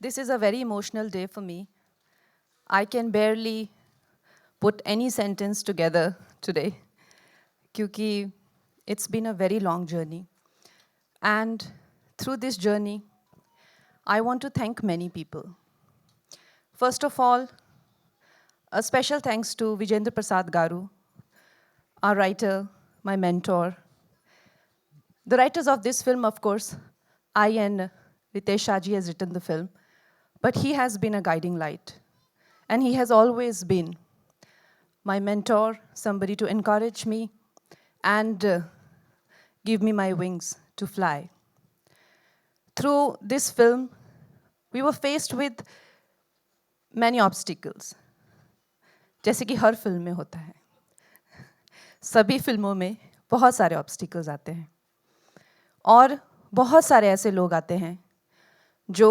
This is a very emotional day for me. I can barely put any sentence together today, because it's been a very long journey. And through this journey, I want to thank many people. First of all, a special thanks to Vijendra Prasad Garu, our writer, my mentor. The writers of this film, of course, I and Ritesh Shaji has written the film, but he has been a guiding light. And he has always been my mentor, somebody to encourage me and give me my wings to fly. Through this film, we were faced with many obstacles, जैसे कि हर film में होता है. सभी फिल्मों में बहुत सारे ऑब्स्टिकल्स आते हैं और बहुत सारे ऐसे लोग आते हैं जो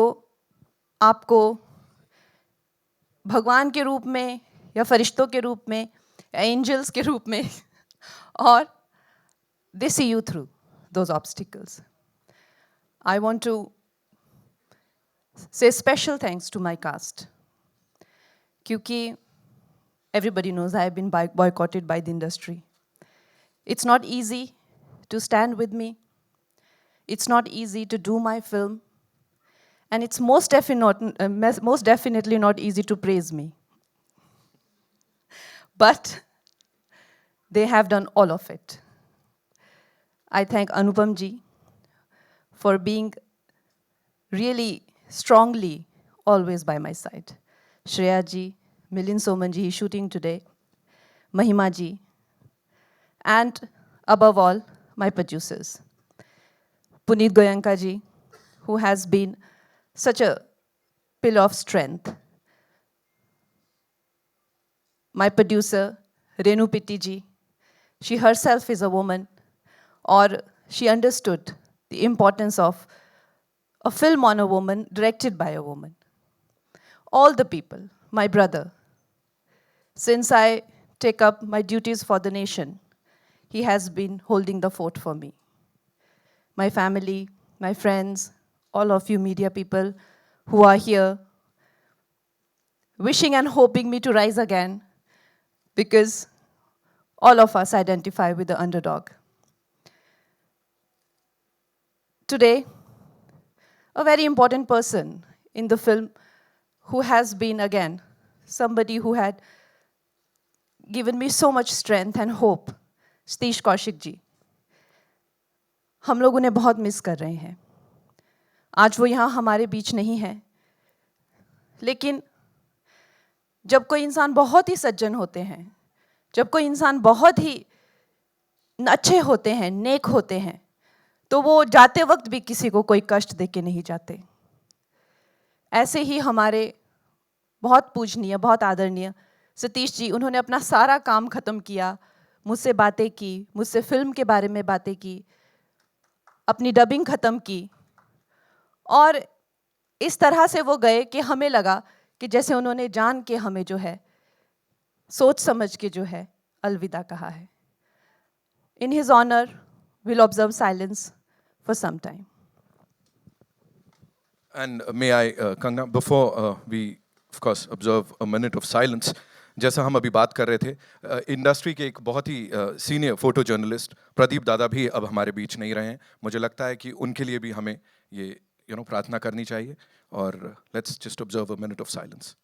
आपको भगवान के रूप में या फरिश्तों के रूप में या एंजल्स के रूप में और they see you through those obstacles. I want to say special thanks to my cast, क्योंकि everybody knows I have been boycotted by the industry. It's not easy to stand with me. It's not easy to do my film. And it's most definitely not easy to praise me. But they have done all of it. I thank Anupam ji for being really strongly always by my side. Shreya ji, Milind Soman ji, he's shooting today. Mahima ji. And above all, my producers. Puneet Goyanka ji, who has been such a pillar of strength. My producer, Renu Pitti ji, she herself is a woman, or she understood the importance of a film on a woman, directed by a woman. All the people, my brother, since I take up my duties for the nation, he has been holding the fort for me. My family, my friends, all of you media people who are here, wishing and hoping me to rise again, because all of us identify with the underdog. Today, a very important person in the film who has been, again, somebody who had given me so much strength and hope, Satish Kaushik ji. हम लोग उन्हें बहुत miss कर रहे हैं. आज वो यहाँ हमारे बीच नहीं है. लेकिन जब कोई इंसान बहुत ही सज्जन होते हैं, जब कोई इंसान बहुत ही अच्छे होते हैं, नेक होते हैं, तो वो जाते वक्त भी किसी को कोई कष्ट दे के नहीं जाते. ऐसे ही हमारे बहुत पूजनीय, बहुत आदरणीय सतीश जी, उन्होंने अपना सारा काम ख़त्म किया, मुझसे बातें की, मुझसे फिल्म के बारे में बातें की, अपनी डबिंग ख़त्म की और इस तरह से वो गए कि हमें लगा कि जैसे उन्होंने जान के हमें जो है सोच समझ के जो है अलविदा कहा है. In his honor, we'll observe silence for some time. And may I, Kangna, before we, of course, observe a minute of silence, जैसा हम अभी बात कर रहे थे, इंडस्ट्री के एक बहुत ही सीनियर फोटो जर्नलिस्ट प्रदीप दादा भी अब हमारे बीच नहीं रहे हैं. मुझे लगता है कि उनके लिए भी हमें ये प्रार्थना करनी चाहिए. और let's just observe a minute of silence.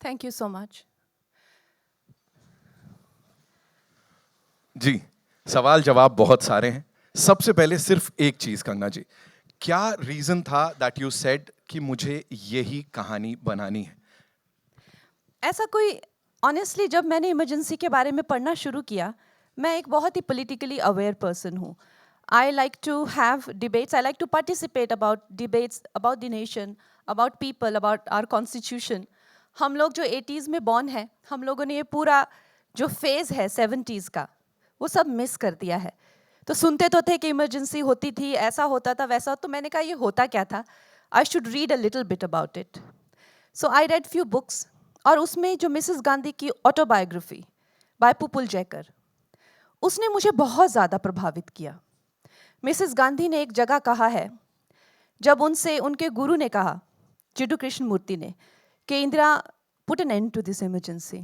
Thank you so much. जी, सवाल जवाब बहुत सारे हैं. सबसे पहले सिर्फ एक चीज, कंगना जी, क्या रीजन था दैट यू सेड कि मुझे यही कहानी बनानी है? ऐसा कोई ऑनेस्टली जब मैंने इमरजेंसी के बारे में पढ़ना शुरू किया, मैं एक बहुत ही पॉलिटिकली अवेयर पर्सन हूँ. I like to have debates, I like to participate about debates about the nation, about people, about our constitution. हम लोग जो 80s में बॉर्न है, हम लोगों ने ये पूरा जो फेज़ है 70s का, वो सब मिस कर दिया है. तो सुनते तो थे कि इमरजेंसी होती थी, ऐसा होता था, वैसा. तो मैंने कहा ये होता क्या था, I should read a little bit about it. So I read few books और उसमें जो मिसेस गांधी की ऑटोबायोग्राफी बाय पुपुल जयकर, उसने मुझे बहुत ज़्यादा प्रभावित किया। मिसेस गांधी ने एक जगह कहा है, जब उनसे उनके गुरु ने कहा, चिड्डू कृष्ण मूर्ति ने, कि Indira put an end to this emergency,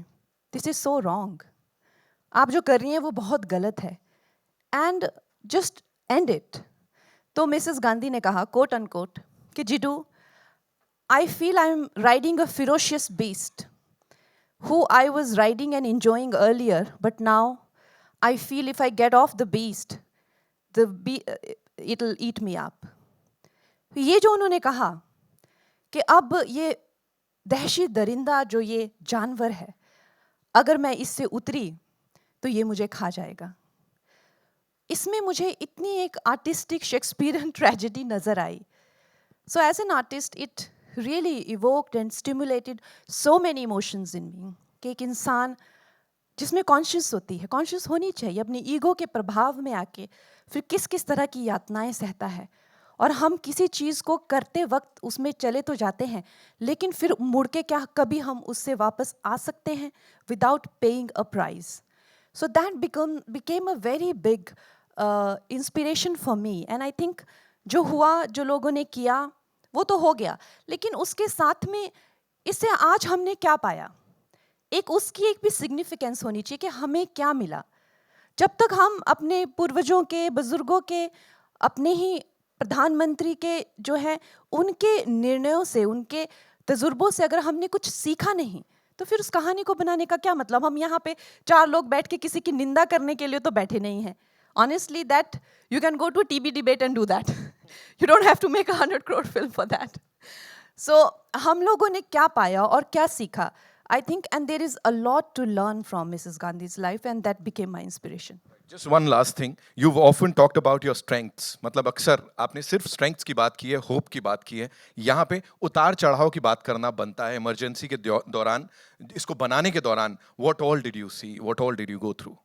this is so wrong, आप जो कर रही हैं वो बहुत गलत है, एंड जस्ट एंड इट। तो मिसेस गांधी ने कहा, कोट अनकोट, कि जिडू, I feel I'm riding a ferocious beast who I was riding and enjoying earlier, but now I feel if I get off the beast, it'll eat me up. ये जो उन्होंने कहा कि अब ये दहशी दरिंदा जो ये जानवर है, अगर मैं इससे उतरी तो ये मुझे खा जाएगा। इसमें मुझे इतनी एक आर्टिस्टिक शेक्सपियरियन ट्रेजेडी नजर आई। So as an artist, it really evoked and stimulated so many emotions in me कि एक इंसान जिसमें कॉन्शियस होती है, कॉन्शियस होनी चाहिए अपनी ईगो के प्रभाव में आके फिर किस किस तरह की यातनाएं सहता है, और हम किसी चीज़ को करते वक्त उसमें चले तो जाते हैं, लेकिन फिर मुड़ के क्या कभी हम उससे वापस आ सकते हैं without paying a price. So that became a very big inspiration for me, and I think जो हुआ, जो लोगों ने किया वो तो हो गया, लेकिन उसके साथ में इससे आज हमने क्या पाया, एक उसकी एक भी सिग्निफिकेंस होनी चाहिए कि हमें क्या मिला। जब तक हम अपने पूर्वजों के, बुजुर्गों के, अपने ही प्रधानमंत्री के जो है उनके निर्णयों से, उनके तजुर्बों से अगर हमने कुछ सीखा नहीं, तो फिर उस कहानी को बनाने का क्या मतलब। हम यहाँ पे 4 लोग बैठ के किसी की निंदा करने के लिए तो बैठे नहीं हैं। Honestly, that you can go to a TB debate and do that. You don't have to make a 100 crore film for that. So हम लोगों ने क्या पाया और क्या सीखा, I think, and there is a lot to learn from Mrs. Gandhi's life, and that became my inspiration. Just one last thing, you've often talked about your strengths. मतलब अक्सर आपने सिर्फ strengths की बात की है, hope की बात की है। यहाँ पे उतार चढ़ाव की बात करना बनता है। इमरजेंसी के दौरान, इसको बनाने के दौरान, what all did you see? What all did you go through?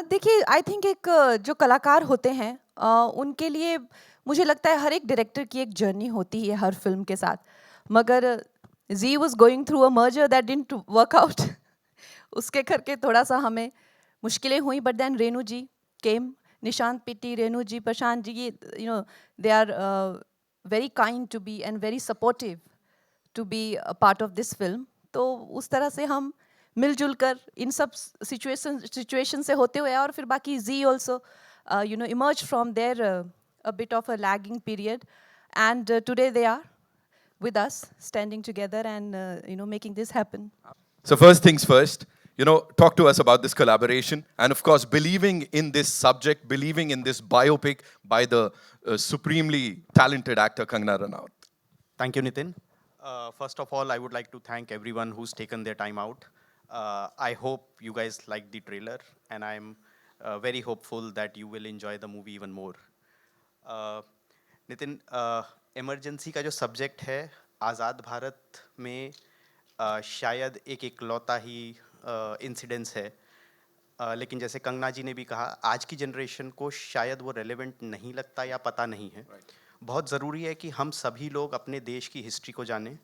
देखिए, आई थिंक एक जो कलाकार होते हैं उनके लिए मुझे लगता है हर एक डायरेक्टर की एक जर्नी होती है हर फिल्म के साथ, मगर Zee was going through a merger that didn't work out. उसके करके थोड़ा सा हमें मुश्किलें हुई, but then Renu ji came, Nishant Pitti, Renu ji, Prashant ji, you know they are very kind to be and very supportive to be a part of this film. तो उस तरह से हम मिलजुल कर इन सब सिचुएशन से होते हुए, और फिर बाकी Zee also you know emerge from there a bit of a lagging period, and today they are with us, standing together and you know making this happen. So first things first, you know, talk to us about this collaboration, and of course believing in this subject, believing in this biopic by the supremely talented actor Kangana Ranaut. Thank you, Nitin. First of all, I would like to thank everyone who's taken their time out. I hope you guys liked the trailer, and I'm very hopeful that you will enjoy the movie even more. Nitin, emergency का जो subject है आज़ाद भारत में शायद एक इकलौता ही incidence है, लेकिन जैसे कंगना जी ने भी कहा, आज की जनरेशन को शायद वो रेलेवेंट नहीं लगता या पता नहीं है। बहुत ज़रूरी है कि हम सभी लोग अपने देश की हिस्ट्री को जानें,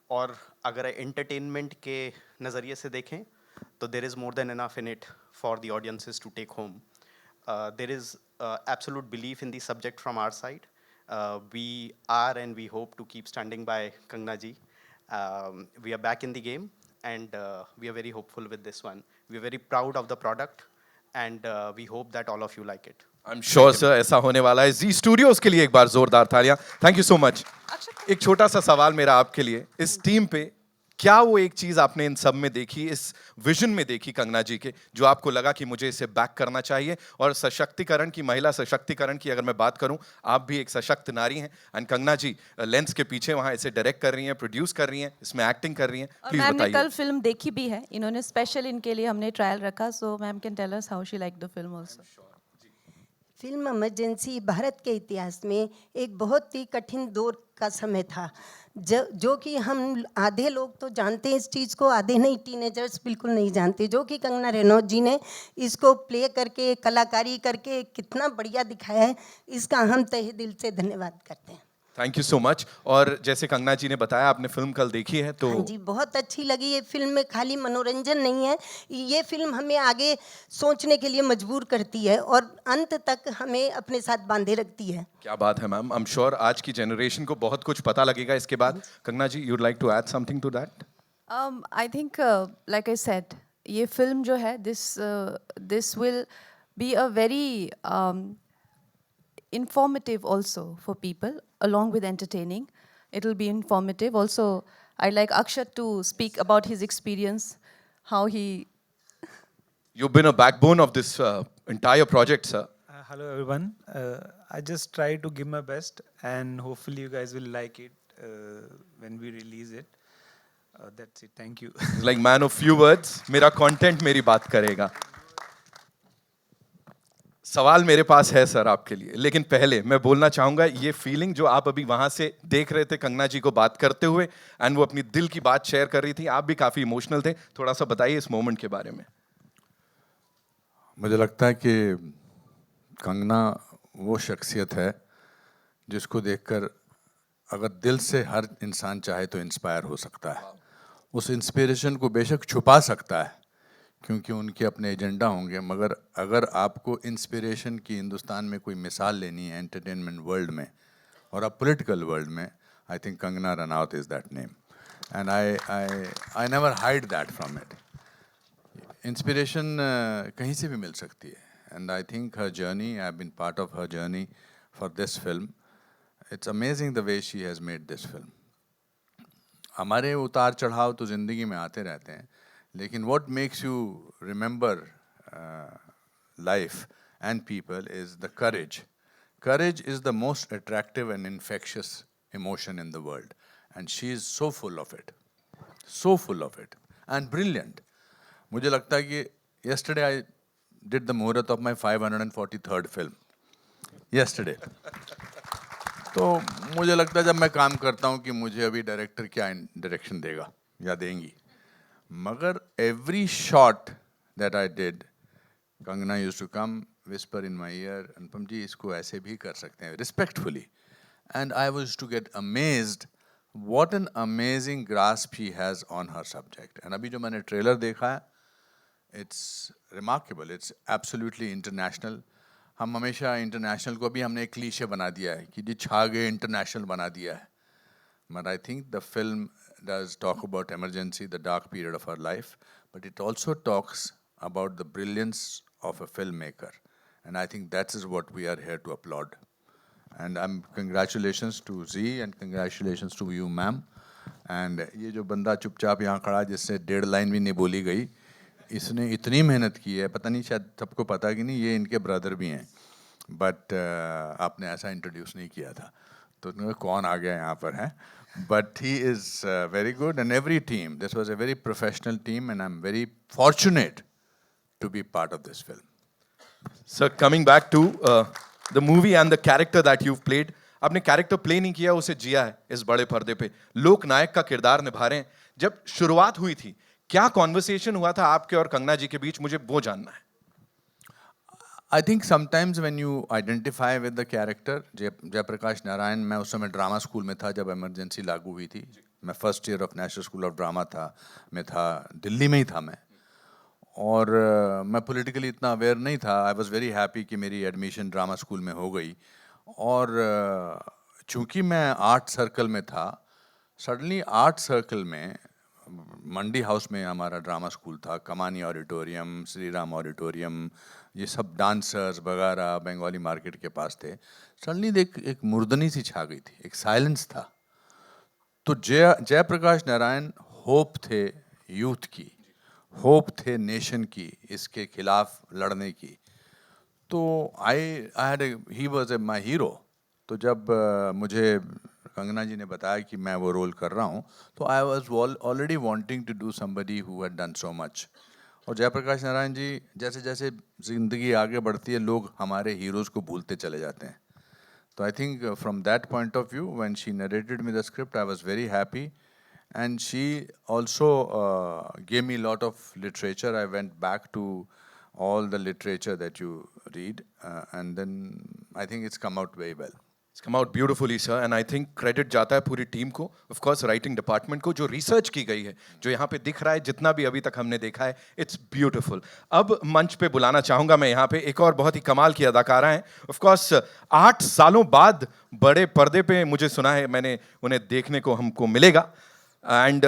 और अगर एंटरटेनमेंट के नज़रिए से देखें तो there is more than enough in it for the audiences to take home. There is absolute belief in the subject from our side. We are and we hope to keep standing by Kangana ji. We are back in the game, and we are very hopeful with this one. We are very proud of the product, and we hope that all of you like it. I'm sure sir, ऐसा होने वाला है। जी studios के लिए एक बार जोरदार तालियां। Thank you so much. एक छोटा सा सवाल मेरा आपके लिए, इस टीम पे क्या वो एक चीज आपने इन सब में देखी, इस विजन में देखी कंगना जी के, जो आपको लगा कि मुझे इसे बैक करना चाहिए? और सशक्तिकरण की, महिला सशक्तिकरण की अगर मैं बात करूं, आप भी एक सशक्त नारी हैं, एंड कंगना जी लेंस के पीछे वहां इसे डायरेक्ट कर रही हैं, प्रोड्यूस कर रही हैं, इसमें एक्टिंग कर रही हैं। प्लीज बताइए। मैंने कल फिल्म देखी भी है, इन्होंने स्पेशल इनके लिए हमने ट्रायल रखा, so ma'am can tell us how she like the film also. Film emergency Bharat के इतिहास में एक बहुत ही कठिन दौर का समय था, जो कि हम आधे लोग तो जानते हैं इस चीज़ को, आधे नहीं, टीनेजर्स बिल्कुल नहीं जानते, जो कि कंगना रनौत जी ने इसको प्ले करके, कलाकारी करके कितना बढ़िया दिखाया है, इसका हम तहे दिल से धन्यवाद करते हैं। Thank you so much. और जैसे कंगना जी ने बताया आपने फिल्म कल देखी है तो हाँ जी, बहुत अच्छी लगी ये फिल्म। में खाली मनोरंजन नहीं है, ये फिल्म हमें आगे सोचने के लिए मजबूर करती है और अंत तक हमें अपने साथ बांधे रखती है। क्या बात है मैम। आई एम श्योर आज की जनरेशन को बहुत कुछ पता लगेगा इसके बाद। Kangana ji, you'd like to add something to that? I think, like I said, ये film जो है, this will be a very informative also for people, along with entertaining. It'll be informative. Also, I'd like Akshat to speak about his experience, how he. You've been a backbone of this entire project, sir. Hello everyone. I just try to give my best and hopefully you guys will like it when we release it. That's it. Thank you. He's like man of few words. मेरा content मेरी बात करेगा। सवाल मेरे पास है sir आपके लिए, लेकिन पहले मैं बोलना चाहूंगा ये फीलिंग जो आप अभी वहां से देख रहे थे कंगना जी को बात करते हुए, एंड वो अपनी दिल की बात शेयर कर रही थी, आप भी काफी इमोशनल थे, थोड़ा सा बताइए इस मोमेंट के बारे में। मुझे लगता है कि कंगना वो शख्सियत है जिसको देखकर अगर दिल से हर इंसान चाहे तो इंस्पायर हो सकता है। उस इंस्पिरेशन को बेशक छुपा सकता है क्योंकि उनके अपने एजेंडा होंगे, मगर अगर आपको इंस्पिरेशन की हिंदुस्तान में कोई मिसाल लेनी है एंटरटेनमेंट वर्ल्ड में और अब पॉलिटिकल वर्ल्ड में, I think Kangana Ranaut is that name and I never hide that from it. Inspiration कहीं से भी मिल सकती है and I think her journey, I have been part of her journey for this film. It's amazing the way she has made this film. हमारे उतार चढ़ाव तो ज़िंदगी में आते रहते हैं, लेकिन what makes you remember life and people is the courage. Courage is the most attractive and infectious emotion in the world, and she is so full of it, so full of it, and brilliant. मुझे लगता है कि yesterday I did the मुहूर्त of my 543rd film. Yesterday. तो मुझे लगता है जब मैं काम करता हूँ कि मुझे अभी डायरेक्टर क्या डायरेक्शन देगा या देंगी, मगर every shot that I did, Kangana used to come, whisper in my ear, अनुपम जी इसको ऐसे भी कर सकते हैं, respectfully, and I was to get amazed what an amazing grasp she has on her subject. And अभी जो मैंने ट्रेलर देखा है, it's remarkable, it's absolutely international. हम हमेशा इंटरनेशनल को भी हमने एक क्लीशे बना दिया है कि जी छा गए, इंटरनेशनल बना दिया है, but I think the film does talk about emergency, the dark period of her life, but it also talks about the brilliance of a filmmaker. And I think that is what we are here to applaud. And congratulations to Z and congratulations to you, ma'am. And ये जो बंदा चुपचाप यहाँ खड़ा जिससे 1.5 line भी नहीं बोली गई, इसने इतनी मेहनत की है, पता नहीं शायद सबको पता कि नहीं ये इनके ब्रदर भी हैं, बट आपने ऐसा इंट्रोड्यूस नहीं किया था, तो कौन आ गया यहाँ पर है, but he is very good and every team, this was a very professional team and I'm very fortunate to be part of this film. Sir, coming back to the movie and the character that you've played, आपने character play नहीं किया, उसे जिया है इस बड़े पर्दे पे, लोक नायक का किरदार निभा रहे हैं। जब शुरुआत हुई थी क्या कॉन्वर्सेशन हुआ था आपके और कंगना जी के बीच, मुझे वो जानना है। I think sometimes when you identify with the character, Jayaprakash Narayan, मैं उस समय ड्रामा स्कूल में था जब इमरजेंसी लागू हुई थी, मैं first year of national school of drama था, दिल्ली में ही था मैं, और मैं पॉलिटिकली इतना अवेयर नहीं था। आई वॉज वेरी हैप्पी कि मेरी एडमिशन ड्रामा स्कूल में हो गई, और चूँकि मैं आर्ट सर्कल में था, सडनली आर्ट सर्कल में मंडी हाउस में हमारा ड्रामा स्कूल था, कमानी ऑडिटोरियम, श्री राम ऑडिटोरियम, ये सब डांसर्स वगैरह बंगाली मार्केट के पास थे। सडनली एक मुर्दनी सी छा गई थी, एक साइलेंस था। तो जयप्रकाश नारायण होप थे यूथ की, होप थे नेशन की, इसके खिलाफ लड़ने की। तो ही वॉज माई हीरो। तो जब मुझे कंगना जी ने बताया कि मैं वो रोल कर रहा हूँ, तो I was already wanting to do somebody who had done so much. और जयप्रकाश नारायण जी, जैसे जैसे ज़िंदगी आगे बढ़ती है लोग हमारे हीरोज़ को भूलते चले जाते हैं। तो I think from that point of view when she narrated me the script I was very happy, and she also gave me a lot of literature. I went back to all the literature that you read, and then I think it's come out very well. It's come out beautifully, sir, and I think credit जाता है पूरी team को, of course writing department को, जो research की गई है, जो यहाँ पे दिख रहा है, जितना भी अभी तक हमने देखा है, it's beautiful. अब मंच पे बुलाना चाहूँगा मैं यहाँ पे एक और बहुत ही कमाल की अदाकारा हैं, of course 8 सालों बाद बड़े पर्दे पे मुझे सुना है, मैंने उन्हें देखने को हमको मिलेगा, and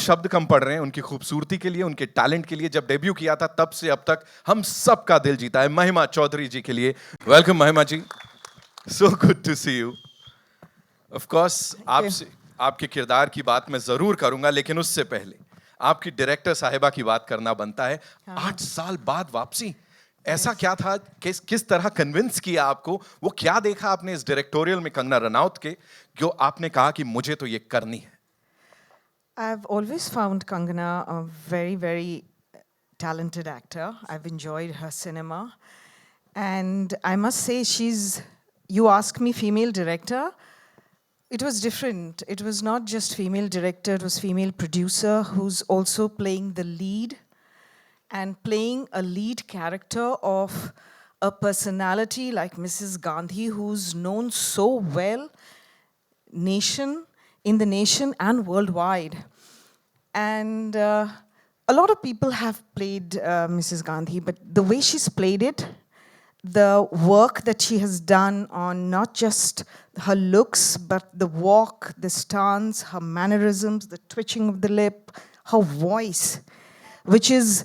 शब्द कम पड़ रहे हैं उनकी खूबसूरती के लिए, उनके टैलेंट के लिए. जब डेब्यू किया था तब से अब तक हम सबका दिल जीता है. महिमा चौधरी जी के लिए welcome. Mahima ji, so good to see you. Of course आपसे आपके किरदार की बात मैं जरूर करूंगा, लेकिन उससे पहले आपकी डायरेक्टर साहिबा की बात करना बनता है. 8 साल बाद वापसी, ऐसा क्या था, किस तरह कन्विंस किया आपको, वो क्या देखा आपने इस डायरेक्टोरियल में कंगना रनौत के, जो आपने कहा कि मुझे तो ये करनी है? I've always found Kangana a very, very talented actor. I've enjoyed her cinema. And I must say, you ask me female director, it was different. It was not just female director, it was female producer who's also playing the lead and playing a lead character of a personality like Mrs. Gandhi, who's known so well in the nation and worldwide. And a lot of people have played Mrs. Gandhi, but the way she's played it, the work that she has done on not just her looks, but the walk, the stance, her mannerisms, the twitching of the lip, her voice, which is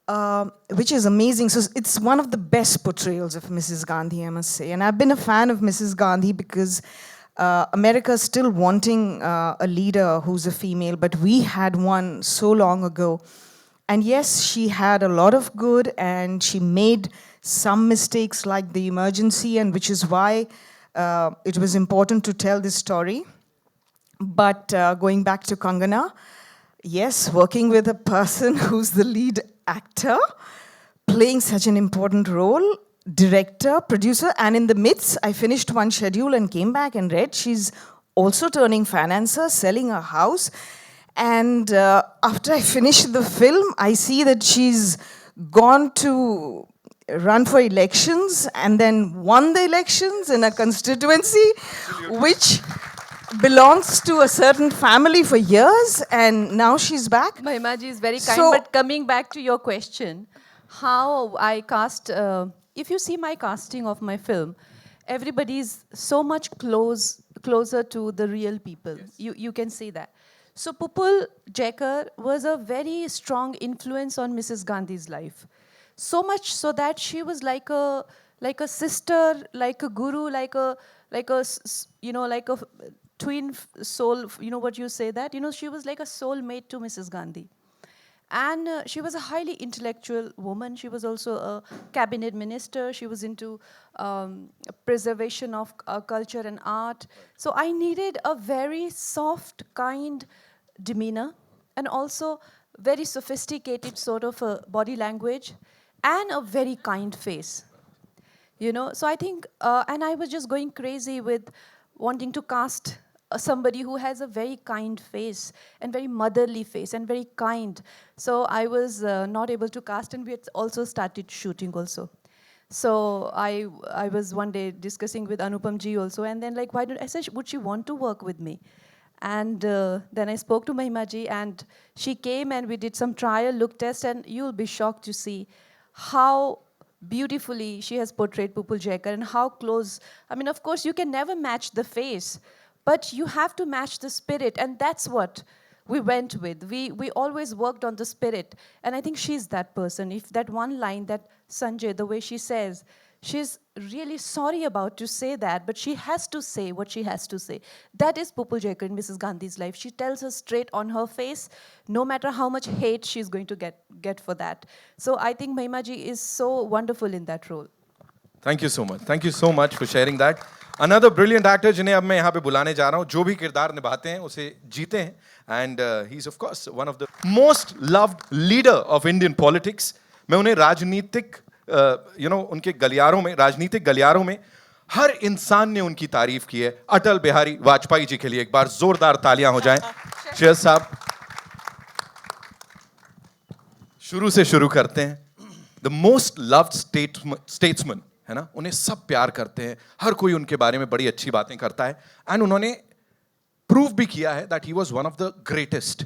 amazing. So it's one of the best portrayals of Mrs. Gandhi, I must say. And I've been a fan of Mrs. Gandhi because America is still wanting a leader who's a female, but we had one so long ago. And yes, she had a lot of good, and she made some mistakes like the emergency, and which is why it was important to tell this story. But going back to Kangana, yes, working with a person who's the lead actor, playing such an important role, director, producer, and in the midst, I finished one schedule and came back and read she's also turning financer, selling a house. And after I finished the film, I see that she's gone to run for elections and then won the elections in a constituency which belongs to a certain family for years, and now she's back. Mahima ji is very kind, So- but coming back to your question, how I cast, if you see my casting of my film, everybody is so much closer to the real people. You can see that. So Pupul Jekar was a very strong influence on Mrs. Gandhi's life. So much so that she was like a sister, like a guru, like a twin soul. You know what you say that? She was like a soulmate to Mrs. Gandhi. And she was a highly intellectual woman. She was also a cabinet minister. She was into preservation of culture and art. So I needed a very soft, kind demeanor, and also very sophisticated sort of a body language, and a very kind face. So I think, and I was just going crazy with wanting to cast somebody who has a very kind face and very motherly face and very kind. So I was not able to cast, and we had also started shooting also. So I was one day discussing with Anupam ji also, and then I said, would she want to work with me? And then I spoke to Mahima ji, and she came and we did some trial look test, and you'll be shocked to see how beautifully she has portrayed Pupul Jekar and how close. I mean, of course, you can never match the face, but you have to match the spirit, and that's what we went with. We always worked on the spirit, and I think she's that person. If that one line that Sanjay, the way she says, she's really sorry about to say that, but she has to say what she has to say. That is Pupul Jekar in Mrs. Gandhi's life. She tells her straight on her face, no matter how much hate she's going to get for that. So I think Mahima ji is so wonderful in that role. Thank you so much. Thank you so much for sharing that. Another brilliant actor जिन्हें अब मैं यहाँ पे बुलाने जा रहा हूँ, जो भी किरदार निभाते हैं उसे जीते हैं, and he's of course one of the most loved leader of Indian politics. मैं उन्हें राजनीतिक उनके गलियारों में, राजनीतिक गलियारों में हर इंसान ने उनकी तारीफ की है. अटल बिहारी वाजपेयी जी के लिए एक बार जोरदार तालियां हो जाएं. शेर साहब, शुरू से शुरू करते हैं. The most loved statesman है ना, उन्हें सब प्यार करते हैं, हर कोई उनके बारे में बड़ी अच्छी बातें करता है, एंड उन्होंने प्रूव भी किया है that he was one of the greatest.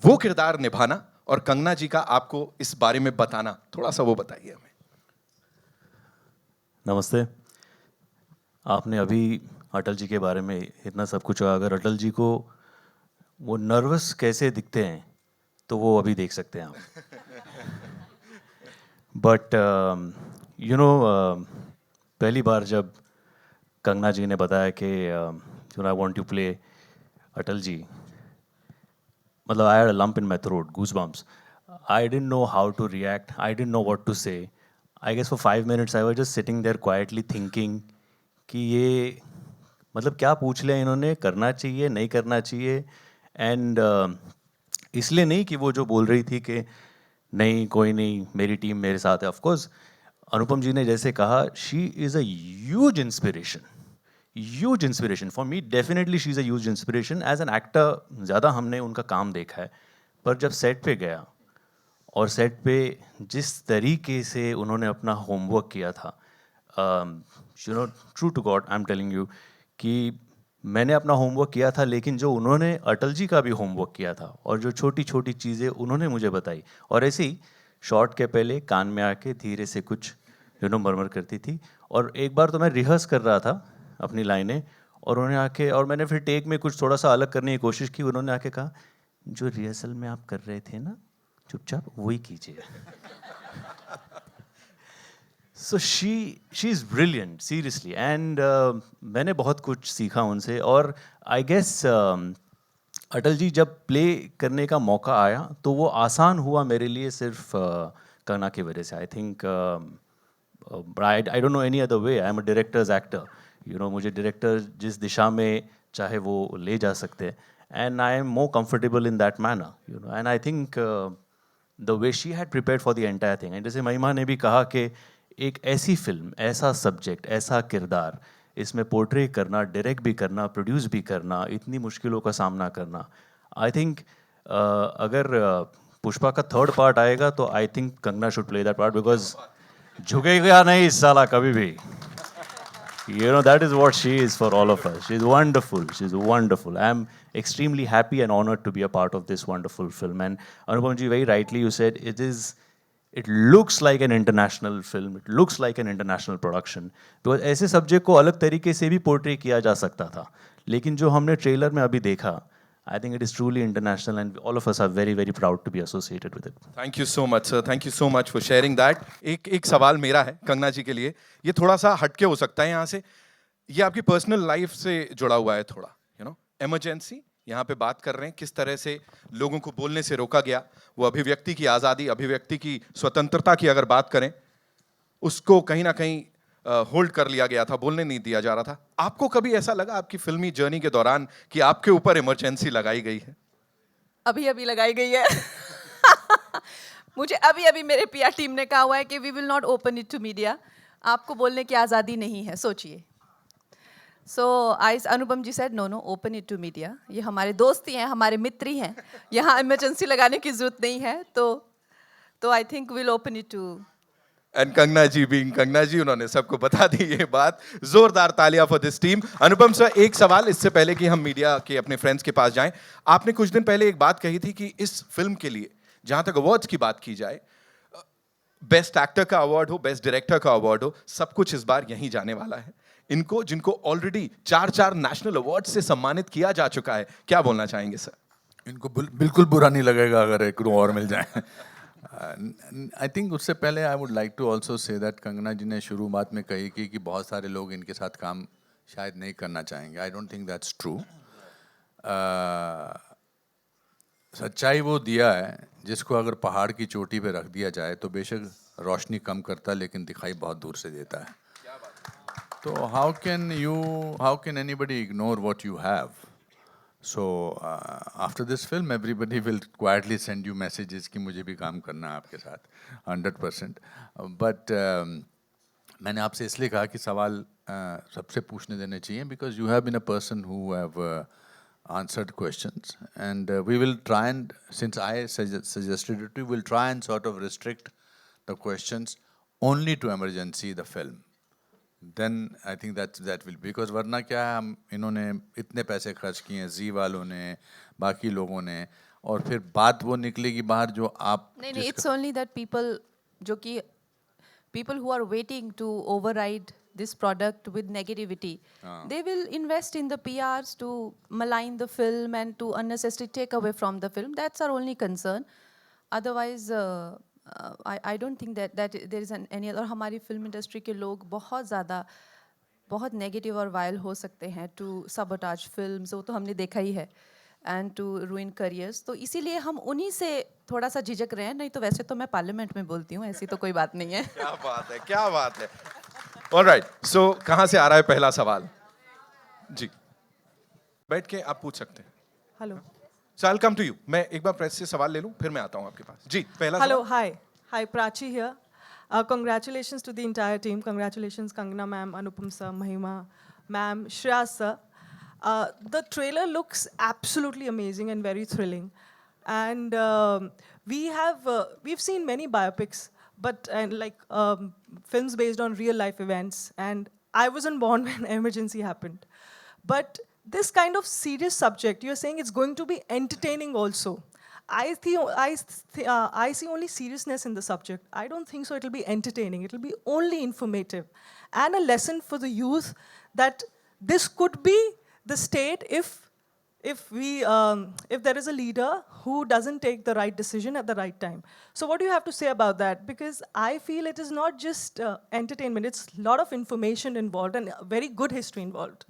वो किरदार निभाना और कंगना जी का आपको इस बारे में बताना, थोड़ा सा वो बताइए हमें। नमस्ते। आपने अभी अटल जी के बारे में इतना सब कुछ कहा। अगर अटल जी को वो नर्वस कैसे दिखते हैं तो वो अभी देख सकते हैं आप। बट यू नो, पहली बार जब कंगना जी ने बताया कि I want to play Atal ji, मतलब I had a lump in my throat, goosebumps. I didn't know how to react. I didn't know what to say. I guess for 5 minutes I was just sitting there quietly thinking कि ये मतलब क्या पूछ लिया इन्होंने, करना चाहिए नहीं करना चाहिए। एंड इसलिए नहीं कि वो जो बोल रही थी कि नहीं कोई नहीं, मेरी टीम मेरे साथ है। ऑफ कोर्स अनुपम जी ने जैसे कहा, she is a huge inspiration for me. Definitely she is a huge inspiration. As an actor ज़्यादा हमने उनका काम देखा है, पर जब सेट पे गया और सेट पे जिस तरीके से उन्होंने अपना होमवर्क किया था, you know, true to God I am telling you कि मैंने अपना होमवर्क किया था, लेकिन जो उन्होंने अटल जी का भी होमवर्क किया था और जो छोटी छोटी चीज़ें उन्होंने मुझे बताई, और ऐसे ही शॉट के पहले कान में आके धीरे से कुछ मरमर करती थी। और एक बार तो मैं रिहर्स कर रहा था अपनी लाइनें, और उन्होंने आके, और मैंने फिर टेक में कुछ थोड़ा सा अलग करने की कोशिश की, उन्होंने आके कहा जो रिहर्सल में आप कर रहे थे ना, चुपचाप वही कीजिए। So she is brilliant seriously, and मैंने बहुत कुछ सीखा उनसे। और आई गेस अटल जी जब प्ले करने का मौका आया तो वो आसान हुआ मेरे लिए सिर्फ कंगना की वजह से। I think I don't know any other way. I am a directors actor, you know, मुझे डायरेक्टर जिस दिशा में चाहे वो ले जा सकते हैं, and I am more comfortable in that manner, you know. And I think the way she had prepared for the entire thing, and जैसे महिमा ने भी कहा कि एक ऐसी फिल्म, ऐसा सब्जेक्ट, ऐसा किरदार, इसमें पोर्ट्रे करना, डायरेक्ट भी करना, प्रोड्यूस भी करना, इतनी मुश्किलों का सामना करना। आई थिंक अगर पुष्पा का थर्ड पार्ट आएगा तो I think Kangana should play that part, because झुकेगा नहीं इस साला कभी भी। You know, that is what she is for all of us. She's wonderful. She's wonderful. I'm extremely happy and honored to be a part of this wonderful film. And Anupam ji, very rightly you said, it looks like an international film. It looks like an international production. Because ऐसे subject को अलग तरीके से भी portray किया जा सकता था, लेकिन जो हमने ट्रेलर में अभी देखा, I think it is truly international, and all of us are very, very proud to be associated with it. Thank you so much sir, thank you so much for sharing that. एक सवाल मेरा है कंगना जी के लिए, ये थोड़ा सा हटके हो सकता है यहाँ से, ये आपकी पर्सनल लाइफ से जुड़ा हुआ है थोड़ा, यू नो। इमरजेंसी यहाँ पे बात कर रहे हैं, किस तरह से लोगों को बोलने से रोका गया, वो अभिव्यक्ति की आज़ादी, अभिव्यक्ति की स्वतंत्रता की अगर बात करें, उसको कहीं ना कहीं होल्ड कर लिया गया था, बोलने नहीं दिया जा रहा था। आपको कभी ऐसा लगा आपकी फिल्मी जर्नी के दौरान कि आपके ऊपर इमरजेंसी लगाई गई है? अभी अभी लगाई गई है। मुझे अभी अभी मेरे पीआर टीम ने कहा हुआ है कि we will not open it to media, आपको बोलने की आज़ादी नहीं है, सोचिए। So I Anupam ji said no no, open it to media, ये हमारे दोस्त ही हैं, हमारे मित्र ही हैं, यहाँ इमरजेंसी लगाने की जरूरत नहीं है। तो I think will open it to. And Kangana ji being Kangana ji, उन्होंने सबको बता दी ये बात। जोरदार तालियां for this team. Anupam sir, एक सवाल इससे पहले कि हम मीडिया के अपने फ्रेंड्स के पास जाएं, आपने कुछ दिन पहले एक बात कही थी कि इस फिल्म के लिए, जहां तक अवार्ड्स की बात की जाए, बेस्ट एक्टर का अवार्ड हो, बेस्ट डायरेक्टर का अवार्ड हो, सब कुछ इस बार यहीं जाने वाला है। इनको, जिनको ऑलरेडी 4 नेशनल अवार्ड से सम्मानित किया जा चुका है, क्या बोलना चाहेंगे सर? इनको बिल्कुल बुरा नहीं लगेगा अगर एक और मिल जाए। आई थिंक उससे पहले I would like to also say that Kangana ji ने शुरुआत में कही कि बहुत सारे लोग इनके साथ काम शायद नहीं करना चाहेंगे। I don't think that's true. सच्चाई वो दिया है जिसको अगर पहाड़ की चोटी पे रख दिया जाए तो बेशक रोशनी कम करता है, लेकिन दिखाई बहुत दूर से देता है। तो how can anybody ignore what you have? So after this film, everybody will quietly send you messages कि मुझे भी काम करना है आपके साथ 100%. But मैंने आपसे इसलिए कहा कि सवाल सबसे पूछने देने चाहिए, because you have been a person who have answered questions, and we will try and, since I suggested it, we will try and sort of restrict the questions only to Emergency, the film. Then I think that will because वरना क्या है, हम इन्होंने इतने पैसे खर्च किए हैं, जी वालों ने, बाकी लोगों ने, और फिर बात वो निकलेगी बाहर जो आप नहीं नहीं, इट्स ओनली दैट पीपल जो कि people who are waiting to override this product with negativity, they will invest in the PRs to malign the film and to unnecessarily take away from the film. That's our only concern. Otherwise, I don't think that there is any other. हमारी film industry के लोग बहुत negative और vile हो सकते हैं to sabotage films, वो तो हमने देखा ही है, and to ruin careers. तो इसीलिए हम उन्हीं से थोड़ा सा झिझक रहे हैं, नहीं तो वैसे तो मैं पार्लियामेंट में बोलती हूँ, ऐसी तो कोई बात नहीं है. क्या बात है, क्या बात है. ऑलराइट, सो कहाँ से आ रहा है पहला सवाल? जी, बैठ के आप पूछ सकते हैं. Hello so I will come to you. मैं एक बार प्रेस से सवाल ले लूं, फिर मैं आता हूं आपके पास. जी, पहला हेलो सवाल. Hi Prachi here. Congratulations to the entire team. Congratulations Kangana ma'am, Anupam sir, Mahima ma'am, Shreyas sir. The trailer looks absolutely amazing and very thrilling. And we've seen many biopics, but films based on real life events. And I wasn't born when emergency happened. But this kind of serious subject, you're saying it's going to be entertaining also. I see only seriousness in the subject. I don't think so it'll be entertaining. It'll be only informative and a lesson for the youth that this could be the state if there is a leader who doesn't take the right decision at the right time. So what do you have to say about that? Because I feel it is not just entertainment. It's a lot of information involved and very good history involved.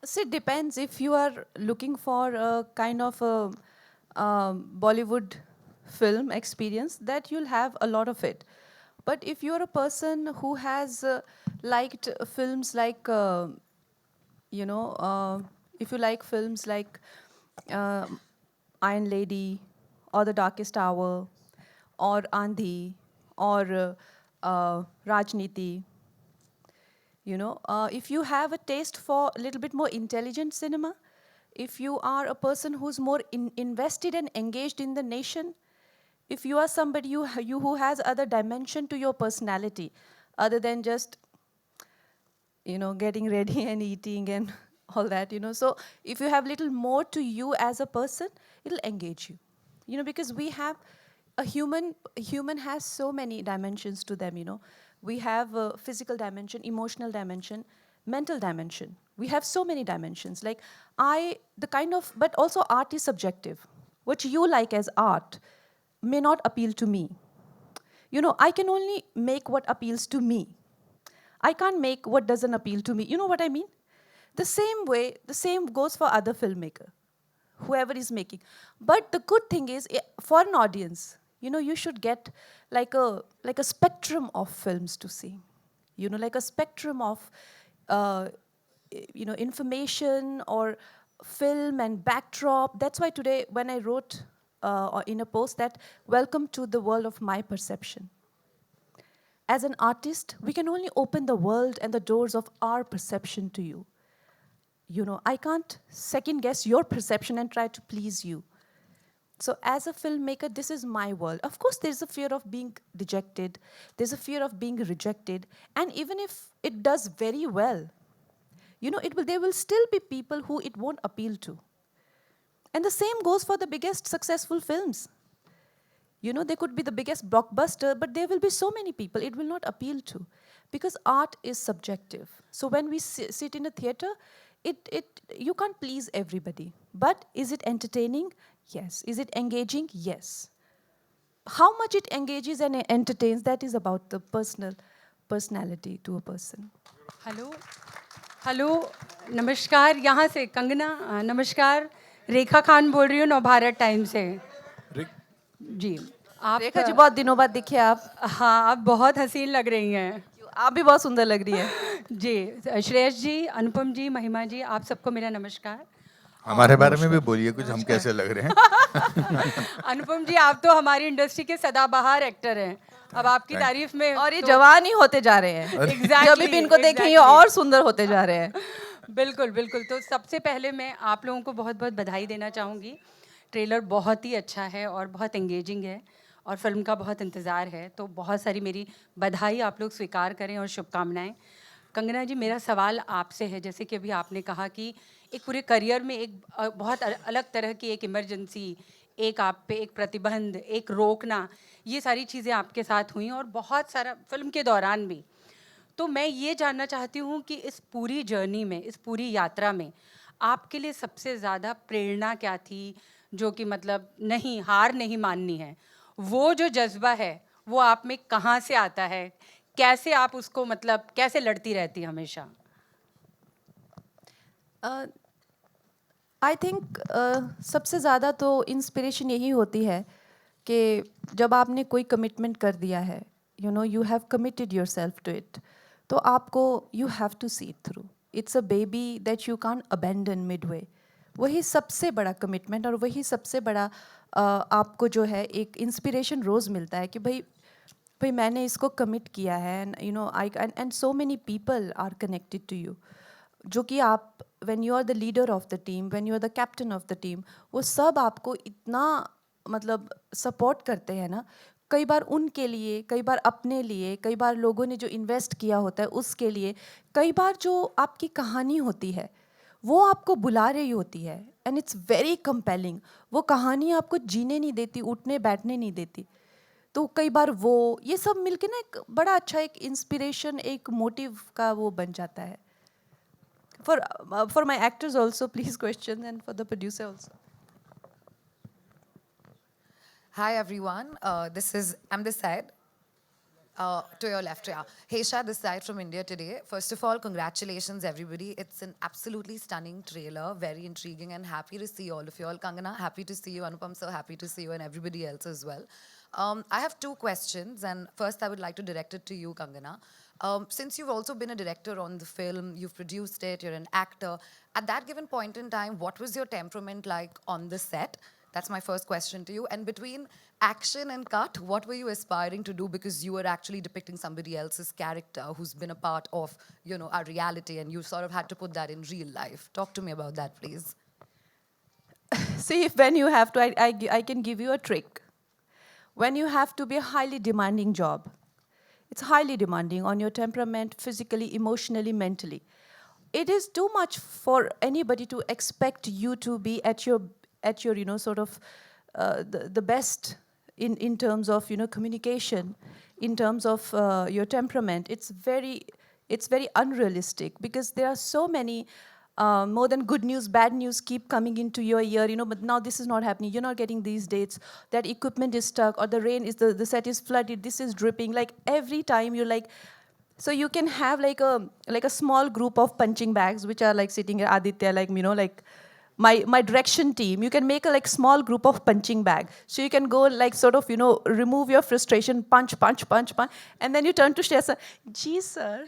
So it depends. If you are looking for a kind of a Bollywood film experience, that you'll have a lot of it. But if you're a person who has liked films like, if you like films like Iron Lady or The Darkest Hour or Andhi or Rajniti, if you have a taste for a little bit more intelligent cinema, if you are a person who's more invested and engaged in the nation, if you are somebody who has other dimension to your personality other than just getting ready and eating and all that, so if you have little more to you as a person, it'll engage you, because we have a human has so many dimensions to them. We have a physical dimension, emotional dimension, mental dimension. We have so many dimensions. But also art is subjective. What you like as art may not appeal to me. I can only make what appeals to me. I can't make what doesn't appeal to me. You know what I mean? The same goes for other filmmaker, whoever is making. But the good thing is, for an audience, you should get like a spectrum of films to see. Like a spectrum of information or film and backdrop. That's why today when I wrote in a post that welcome to the world of my perception. As an artist, we can only open the world and the doors of our perception to you. I can't second guess your perception and try to please you. So as a filmmaker, this is my world. Of course, there's a fear of being dejected. There's a fear of being rejected. And even if it does very well, there will still be people who it won't appeal to. And the same goes for the biggest successful films. They could be the biggest blockbuster, but there will be so many people it will not appeal to. Because art is subjective. So when we sit in a theater, you can't please everybody. But is it entertaining? Yes. Is it engaging? Yes. How much it engages and entertains, that is about the personality to a person. Hello नमस्कार. यहाँ से कंगना. नमस्कार, रेखा खान बोल रही हूँ Navbharat time से. जी आप रेखा जी, बहुत दिनों बाद दिखे आप. हाँ, आप बहुत हसीन लग रही हैं. आप भी बहुत सुंदर लग रही है. जी, श्रेयस जी, अनुपम जी, महिमा जी, आप सबको मेरा नमस्कार. हमारे बारे में भी बोलिए कुछ, हम कैसे लग रहे हैं. अनुपम जी, आप तो हमारी इंडस्ट्री के सदाबहार एक्टर हैं. अब आपकी तारीफ में और ये जवान ही होते जा रहे हैं. जब भी इनको देखेंगे और सुंदर होते जा रहे हैं. बिल्कुल बिल्कुल. तो सबसे पहले मैं आप लोगों को बहुत बहुत बधाई देना चाहूँगी. ट्रेलर बहुत ही अच्छा है और बहुत एंगेजिंग है. और फिल्म का बहुत इंतज़ार है, तो बहुत सारी मेरी बधाई आप लोग स्वीकार करें और शुभकामनाएं। कंगना जी, मेरा सवाल आपसे है, जैसे कि अभी आपने कहा कि एक पूरे करियर में एक बहुत अलग तरह की एक इमरजेंसी, एक आप पे एक प्रतिबंध, एक रोकना, ये सारी चीज़ें आपके साथ हुई और बहुत सारा फिल्म के दौरान भी। तो मैं ये जानना चाहती हूँ कि इस पूरी जर्नी में, इस पूरी यात्रा में आपके लिए सबसे ज़्यादा प्रेरणा क्या थी, जो कि मतलब नहीं, हार नहीं माननी है, वो जो जज्बा है वो आप में कहाँ से आता है, कैसे आप उसको मतलब कैसे लड़ती रहती हमेशा? आई थिंक सबसे ज़्यादा तो इंस्पिरेशन यही होती है कि जब आपने कोई कमिटमेंट कर दिया है, you know you have committed yourself to it, तो आपको you have to see it through. It's a baby that you can't abandon midway. वही सबसे बड़ा कमिटमेंट और वही सबसे बड़ा आपको जो है एक इंस्पिरेशन रोज़ मिलता है कि भाई मैंने इसको कमिट किया है, and you know I and so many people are connected to you, जो कि आप when you are the leader of the team, when you are the captain of the team, वो सब आपको इतना मतलब सपोर्ट करते हैं ना, कई बार उनके लिए, कई बार अपने लिए, कई बार लोगों ने जो इन्वेस्ट किया होता है उसके लिए, कई बार जो आपकी कहानी होती है वो आपको बुला रही होती है, एंड इट्स वेरी कंपेलिंग। वो कहानी आपको जीने नहीं देती, उठने बैठने नहीं देती। तो कई बार वो ये सब मिलके ना एक बड़ा अच्छा एक इंस्पिरेशन, एक मोटिव का वो बन जाता है। For my actors also, please question, and for the producer also. Hi everyone, I'm this side. To your left, yeah. Heisha this side from India today. First of all, congratulations everybody. It's an absolutely stunning trailer, very intriguing, and happy to see all of you all. Kangana, happy to see you. Anupam sir, happy to see you, and everybody else as well. I have two questions, and first I would like to direct it to you, Kangana. Since you've also been a director on the film, you've produced it, you're an actor. At that given point in time, what was your temperament like on the set? That's my first question to you. And between action and cut, what were you aspiring to do? Because you were actually depicting somebody else's character who's been a part of, you know, our reality, and you sort of had to put that in real life. Talk to me about that, please. See, if when you have to, I can give you a trick. When you have to be a highly demanding job, it's highly demanding on your temperament, physically, emotionally, mentally. It is too much for anybody to expect you to be at your you know sort of the best in terms of, you know, communication, in terms of your temperament. It's very unrealistic, because there are so many more than good news, bad news keep coming into your ear, you know, but now this is not happening, you're not getting these dates, that equipment is stuck, or the rain is, the set is flooded, this is dripping, like every time you're like. So you can have like a small group of punching bags which are like sitting at Aditya, like, you know, like my direction team. You can make a like small group of punching bag, so you can go like sort of, you know, remove your frustration, punch, and then you turn to Shreya, "Gee sir,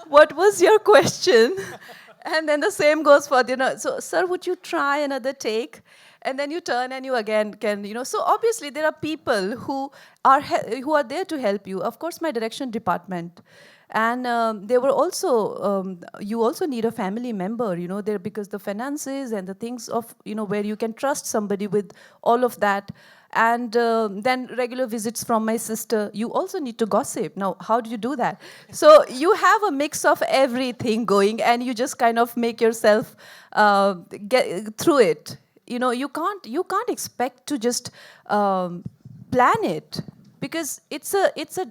what was your question?" And then the same goes for, you know, so sir, would you try another take? And then you turn and you again can, you know. So obviously there are people who are there to help you. Of course, my direction department. And they were also, you also need a family member, you know, there, because the finances and the things of, you know, where you can trust somebody with all of that. And then regular visits from my sister. You also need to gossip. Now, how do you do that? So you have a mix of everything going, and you just kind of make yourself get through it. You know, you can't expect to just plan it, because it's a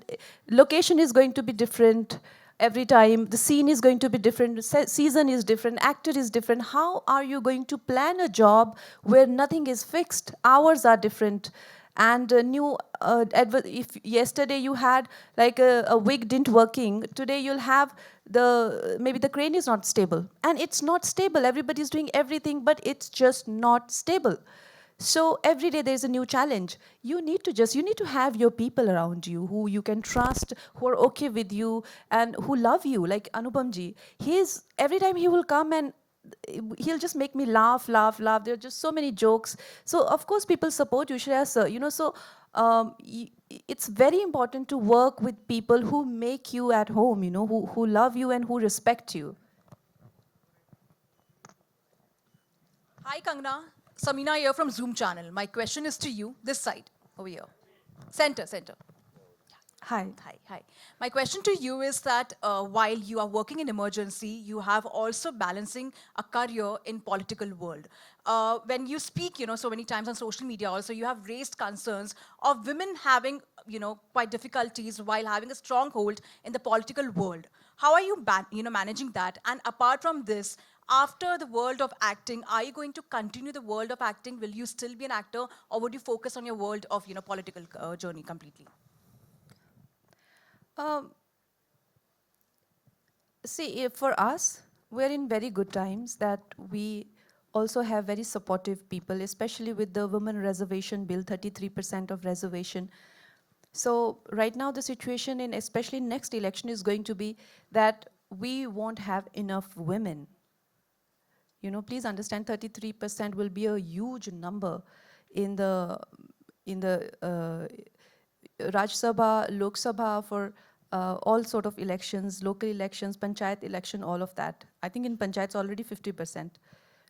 location is going to be different every time, the scene is going to be different, season is different, actor is different. How are you going to plan a job where nothing is fixed? Hours are different. And if yesterday you had like a wig didn't working, today you'll have maybe the crane is not stable, and it's not stable. Everybody's doing everything, but it's just not stable. So every day there's a new challenge. You need to have your people around you who you can trust, who are okay with you, and who love you. Like Anupam ji, every time he will come and he'll just make me laugh. There are just so many jokes. So of course people support you, Shreya sir. You know, so it's very important to work with people who make you at home. You know, who love you and who respect you. Hi Kangna. Samina here from Zoom channel. My question is to you, this side, over here. Center, center. Hi. Hi. My question to you is that while you are working in emergency, you have also balancing a career in political world. When you speak, so many times on social media also, you have raised concerns of women having, quite difficulties while having a stronghold in the political world. How are you, managing that? And apart from this, after the world of acting, are you going to continue the world of acting? Will you still be an actor, or would you focus on your world of, political journey completely? See, for us, we're in very good times that we also have very supportive people, especially with the women reservation bill, 33% of reservation. So right now the situation in especially next election is going to be that we won't have enough women. Please understand 33% will be a huge number in the Raj Sabha, Lok Sabha, for all sort of elections, local elections, panchayat election, all of that. I think in panchayats already 50%.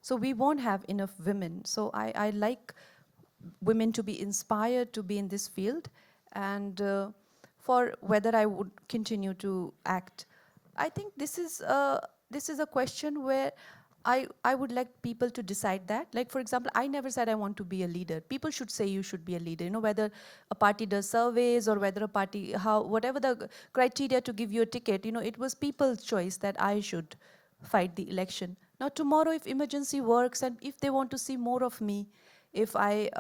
So we won't have enough women. So I like women to be inspired to be in this field, and for whether I would continue to act. I think this is a question where I would like people to decide that. Like, for example, I never said I want to be a leader. People should say you should be a leader. Whether a party does surveys or whether a party, whatever the criteria to give you a ticket, it was people's choice that I should fight the election. Now, tomorrow, if emergency works and if they want to see more of me, if I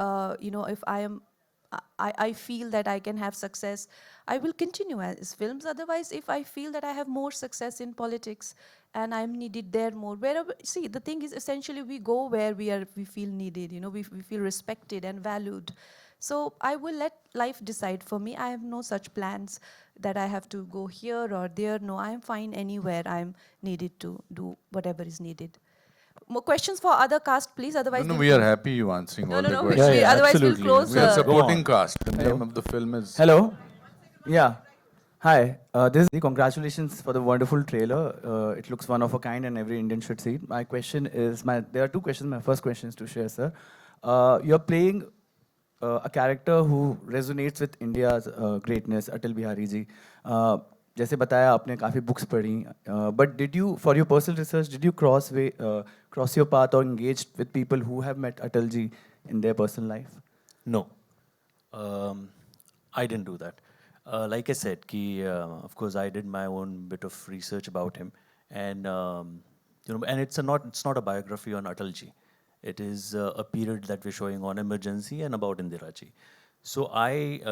feel that I can have success, I will continue as films. Otherwise, if I feel that I have more success in politics and I'm needed there more, wherever, see, the thing is essentially we go where we feel needed, we feel respected and valued. So I will let life decide for me. I have no such plans that I have to go here or there. No, I'm fine anywhere I'm needed to do whatever is needed. More questions for other cast, please. Otherwise, No, we'll we are close. happy you answering No, all no, the no. questions. Otherwise, absolutely. we'll close. We are supporting Go on. cast. The name of the film is... Hello. Yeah. Hi. This is congratulations for the wonderful trailer. It looks one of a kind, and every Indian should see it. My question is, there are two questions. My first question is to Shreya, sir. You're playing a character who resonates with India's greatness, Atal Bihari ji. जैसे बताया आपने काफ़ी books पढ़ी, but did you, for your personal research, did you cross your path or engaged with people who have met Atal ji in their personal life? No, I didn't do that. Like I said, of course, I did my own bit of research about him, and and it's not a biography on Atal ji. It is a period that we're showing on emergency and about Indira ji. So I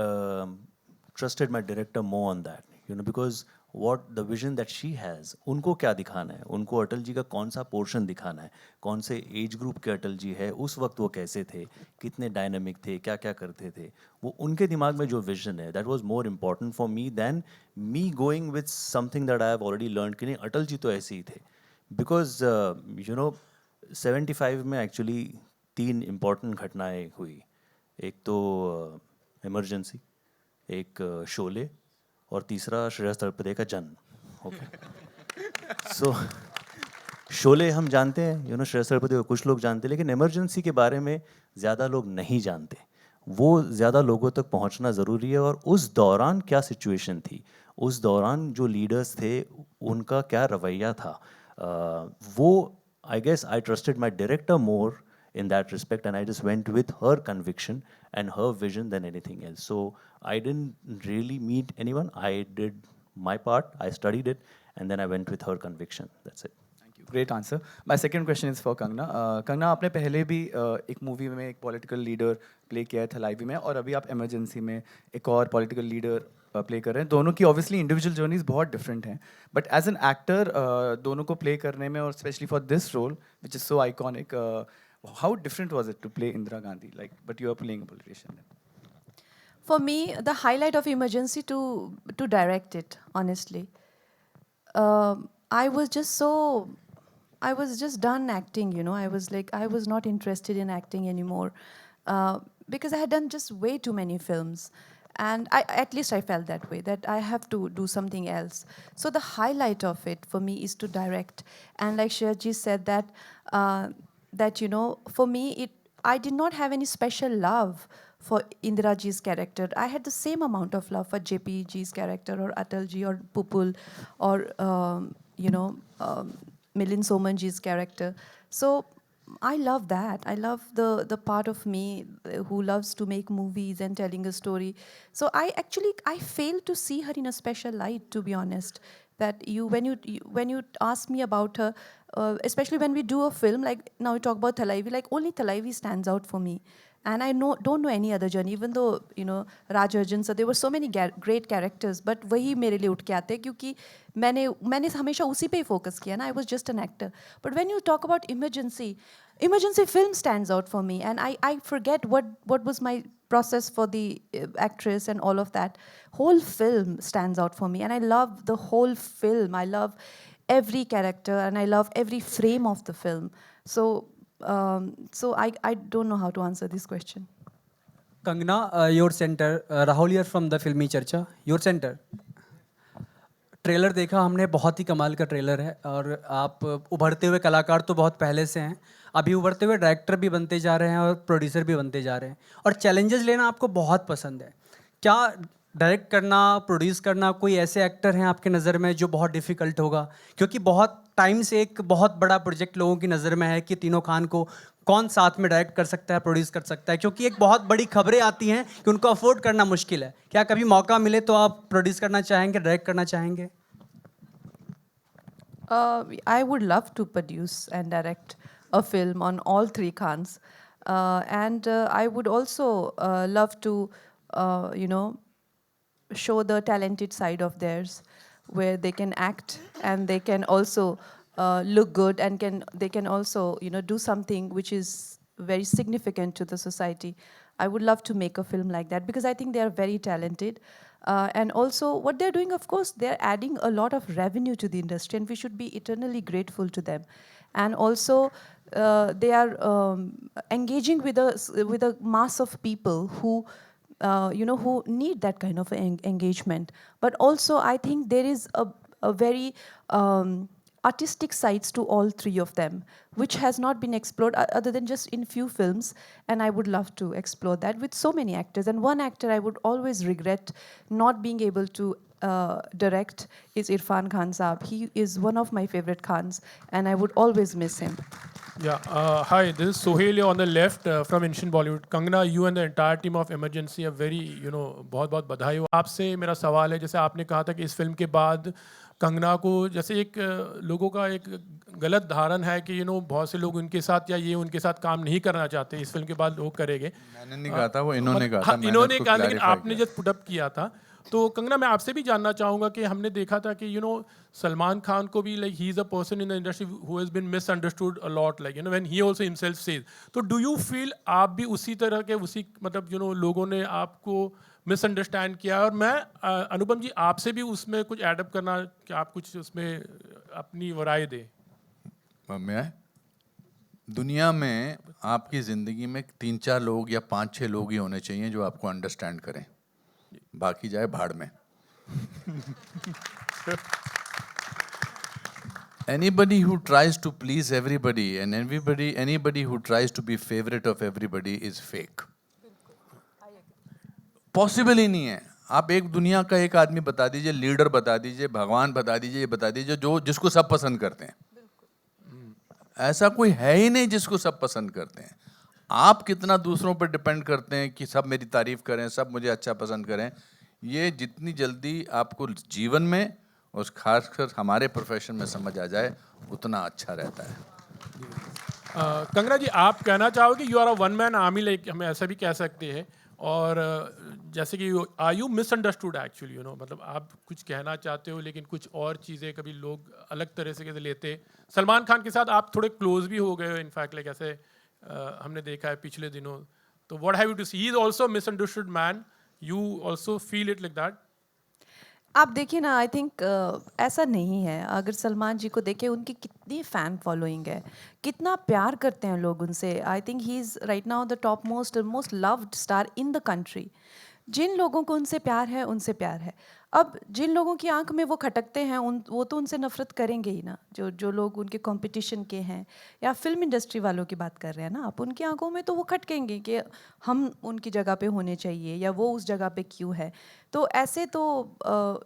trusted my director more on that, because what the vision that she has, उनको क्या दिखाना है, उनको अटल जी का कौन सा portion दिखाना है, कौन से एज ग्रुप के अटल जी है, उस वक्त वो कैसे थे, कितने डायनामिक थे, क्या क्या करते थे, वो उनके दिमाग में जो विजन है, that was more important for me than me going with something that I have already learned कि नहीं अटल जी तो ऐसे ही थे, because 75 में actually 3 important घटनाएं हुई, एक तो इमरजेंसी, एक शोले और तीसरा श्रेयस तलपदे का जन्म. ओके, सो शोले हम जानते हैं, श्रेयस तलपदे को कुछ लोग जानते हैं, लेकिन इमरजेंसी के बारे में ज़्यादा लोग नहीं जानते. वो ज़्यादा लोगों तक पहुंचना ज़रूरी है, और उस दौरान क्या सिचुएशन थी, उस दौरान जो लीडर्स थे उनका क्या रवैया था, वो I guess I trusted my director more in that respect, and I just went with her conviction and her vision than anything else. So I didn't really meet anyone. I did my part, I studied it, and then I went with her conviction. That's it. Thank you. Great answer. My second question is for Kangna. Kangna, आपने पहले भी एक movie में एक political leader play किया था live में, और अभी आप इमरजेंसी में एक और पॉलिटिकल लीडर प्ले कर रहे हैं. दोनों की ऑब्वियसली इंडिविजुअल जर्नीज बहुत डिफरेंट हैं, बट एज एन एक्टर दोनों को प्ले करने में, और specially for this role which is so iconic, how different was it to play Indira Gandhi? But you are playing a politician. For me, the highlight of emergency to direct it, honestly. I was just done acting, I was not interested in acting anymore, because I had done just way too many films. And at least I felt that way, that I have to do something else. So the highlight of it for me is to direct. And like Shreya ji said that, for me, I did not have any special love for Indira ji's character. I had the same amount of love for JP ji's character, or Atal ji, or Pupul, or Milind Soman ji's character. So I love that. I love the part of me who loves to make movies and telling a story. So I fail to see her in a special light, to be honest. That when you ask me about her, especially when we do a film, like now we talk about Thalaivi, like only Thalaivi stands out for me. And I don't know any other journey, even though, Raj Arjun, so there were so many great characters, but वही मेरे लिए उठ के आते हैं, क्योंकि मैंने हमेशा उसी पे ही focus किया ना. I was just an actor. But when you talk about emergency film stands out for me, and I forget what was my process for the actress and all of that. Whole film stands out for me, and I love the whole film. I love every character, and I love every frame of the film. So I don't know how to answer this question. Kangana, your center. Rahul here from the Filmi Charcha. Your center. Trailer देखा हमने, बहुत ही कमाल का trailer है, और आप उभरते हुए कलाकार तो बहुत पहले से हैं, अभी उभरते हुए डायरेक्टर भी बनते जा रहे हैं और प्रोड्यूसर भी बनते जा रहे हैं, और चैलेंजेस लेना आपको बहुत पसंद है. क्या डायरेक्ट करना, प्रोड्यूस करना, कोई ऐसे एक्टर हैं आपके नज़र में जो बहुत डिफ़िकल्ट होगा? क्योंकि बहुत टाइम से एक बहुत बड़ा प्रोजेक्ट लोगों की नज़र में है कि तीनों खान को कौन साथ में डायरेक्ट कर सकता है, प्रोड्यूस कर सकता है, क्योंकि एक बहुत बड़ी खबरें आती हैं कि उनको अफोर्ड करना मुश्किल है. क्या कभी मौका मिले तो आप प्रोड्यूस करना चाहेंगे, डायरेक्ट करना चाहेंगे? I would love to produce and direct a film on all three Khans. And I would also love to, show the talented side of theirs, where they can act and they can also look good, and they can also, do something which is very significant to the society. I would love to make a film like that, because I think they are very talented. And also what they're doing, of course, they're adding a lot of revenue to the industry, and we should be eternally grateful to them. And also they are engaging with a mass of people who, who need that kind of engagement. But also I think there is a very artistic sides to all three of them, which has not been explored other than just in few films, and I would love to explore that with so many actors. And one actor I would always regret not being able to direct is Irfan Khan Saab. He is one of my favorite Khans, and I would always miss him. Yeah, hi, this is Sohail on the left from Ancient Bollywood. Kangana, you and the entire team of Emergency are very, बहुत बधाई हो. आपसे मेरा सवाल है, जैसे आपने कहा था कि इस फिल्म के बाद कंगना को, जैसे एक लोगों का एक गलत धारण है कि बहुत से लोग उनके साथ या ये उनके साथ काम नहीं करना चाहते, इस फिल्म के बाद लोग करेंगे. मैंने नहीं कहा था, वो इन्होंने कहा था. इन्होंने कहा, लेकिन आपने जब पुट अप किया था. तो कंगना, मैं आपसे भी जानना चाहूँगा कि हमने देखा था कि सलमान खान को भी, like he is a person in the industry who has been misunderstood a lot, like when he also himself says. तो डू यू फील आप भी उसी तरह के, उसी मतलब लोगों ने आपको मिसअंडरस्टैंड किया? और मैं अनुपम जी आपसे भी उसमें कुछ एडअप करना, कि आप कुछ उसमें अपनी राय दें. मैं दुनिया में आपकी ज़िंदगी में 3-4 लोग या 5-6 लोग ही होने चाहिए जो आपको अंडरस्टैंड करें, बाकी जाए भाड़ में. Anybody who tries to please everybody and anybody who tries to be favorite of everybody is fake. Possible ही नहीं है. आप एक दुनिया का एक आदमी बता दीजिए, लीडर बता दीजिए, भगवान बता दीजिए, ये बता दीजिए जो जिसको सब पसंद करते हैं. ऐसा कोई है ही नहीं जिसको सब पसंद करते हैं. आप कितना दूसरों पर डिपेंड करते हैं कि सब मेरी तारीफ करें, सब मुझे अच्छा पसंद करें. ये जितनी जल्दी आपको जीवन में और खासकर हमारे प्रोफेशन में समझ आ जाए, उतना अच्छा रहता है. कंगना जी, आप कहना चाहोगे you are a one man army, like हम ऐसा भी कह सकते हैं, और जैसे कि आर यू मिसअंडरस्टूड एक्चुअली, मतलब आप कुछ कहना चाहते हो लेकिन कुछ और चीज़ें कभी लोग अलग तरह से कैसे लेते. सलमान खान के साथ आप थोड़े क्लोज भी हो गए हो, इनफैक्ट लाइक ऐसे हमने देखा है पिछले दिनों. तो what have you to see? He is also misunderstood man. You also feel it like that? आप देखिए ना, आई थिंक ऐसा नहीं है. अगर सलमान जी को देखें, उनकी कितनी फ़ैन फॉलोइंग है, कितना प्यार करते हैं लोग उनसे. I think he is right now the top most loved star in the country. जिन लोगों को उनसे प्यार है, उनसे प्यार है. अब जिन लोगों की आंख में वो खटकते हैं वो तो उनसे नफरत करेंगे ही ना, जो लोग उनके कंपटीशन के हैं, या फिल्म इंडस्ट्री वालों की बात कर रहे हैं ना आप, उनकी आंखों में तो वो खटकेंगे कि हम उनकी जगह पे होने चाहिए या वो उस जगह पे क्यों है। तो ऐसे तो